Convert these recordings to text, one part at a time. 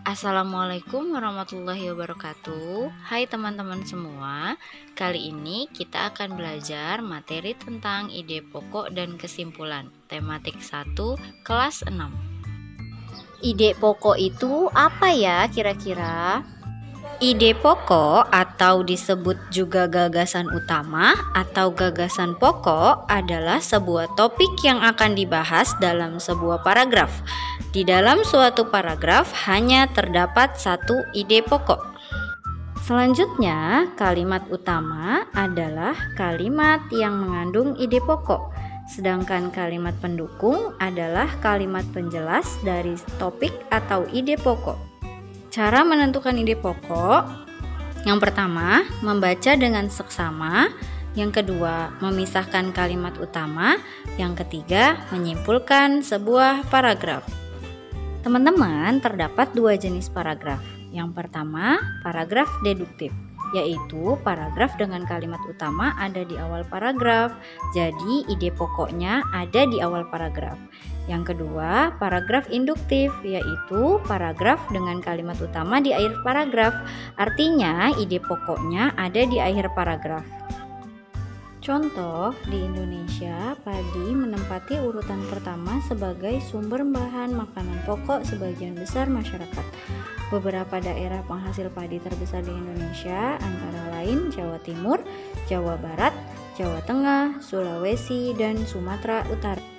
Assalamualaikum warahmatullahi wabarakatuh. Hai teman-teman semua. Kali ini kita akan belajar materi tentang ide pokok dan kesimpulan. Tematik 1, kelas 6. Ide pokok itu apa ya kira-kira? Ide pokok atau disebut juga gagasan utama atau gagasan pokok adalah sebuah topik yang akan dibahas dalam sebuah paragraf. Di dalam suatu paragraf hanya terdapat satu ide pokok. Selanjutnya, kalimat utama adalah kalimat yang mengandung ide pokok. Sedangkan kalimat pendukung adalah kalimat penjelas dari topik atau ide pokok. Cara menentukan ide pokok: yang pertama, membaca dengan seksama. Yang kedua, memisahkan kalimat utama. Yang ketiga, menyimpulkan sebuah paragraf. Teman-teman, terdapat dua jenis paragraf. Yang pertama, paragraf deduktif, yaitu paragraf dengan kalimat utama ada di awal paragraf. Jadi, ide pokoknya ada di awal paragraf. Yang kedua, paragraf induktif, yaitu paragraf dengan kalimat utama di akhir paragraf. Artinya, ide pokoknya ada di akhir paragraf. Contoh, di Indonesia, padi menempati urutan pertama sebagai sumber bahan makanan pokok sebagian besar masyarakat. Beberapa daerah penghasil padi terbesar di Indonesia antara lain Jawa Timur, Jawa Barat, Jawa Tengah, Sulawesi, dan Sumatera Utara.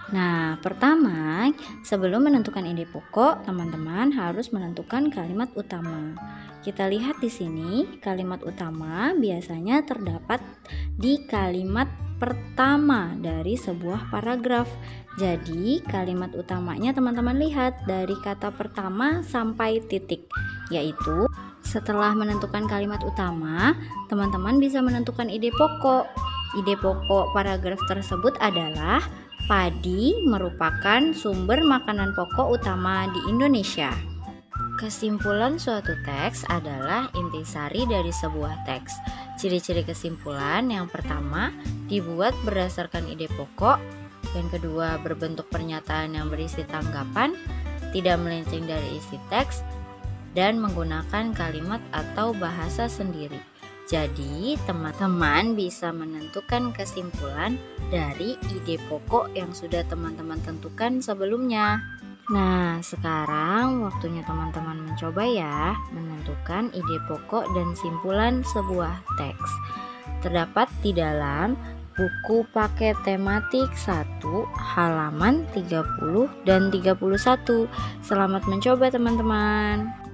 Nah, pertama, sebelum menentukan ide pokok, teman-teman harus menentukan kalimat utama. Kita lihat di sini, kalimat utama biasanya terdapat di kalimat pertama dari sebuah paragraf. Jadi, kalimat utamanya teman-teman lihat dari kata pertama sampai titik, yaitu setelah menentukan kalimat utama, teman-teman bisa menentukan ide pokok. Ide pokok paragraf tersebut adalah padi merupakan sumber makanan pokok utama di Indonesia. Kesimpulan suatu teks adalah intisari dari sebuah teks. Ciri-ciri kesimpulan: yang pertama, dibuat berdasarkan ide pokok. Yang kedua, berbentuk pernyataan yang berisi tanggapan, tidak melenceng dari isi teks, dan menggunakan kalimat atau bahasa sendiri. Jadi, teman-teman bisa menentukan kesimpulan dari ide pokok yang sudah teman-teman tentukan sebelumnya. Nah, sekarang waktunya teman-teman mencoba ya, menentukan ide pokok dan simpulan sebuah teks. Terdapat di dalam buku paket tematik 1 halaman 30 dan 31. Selamat mencoba teman-teman.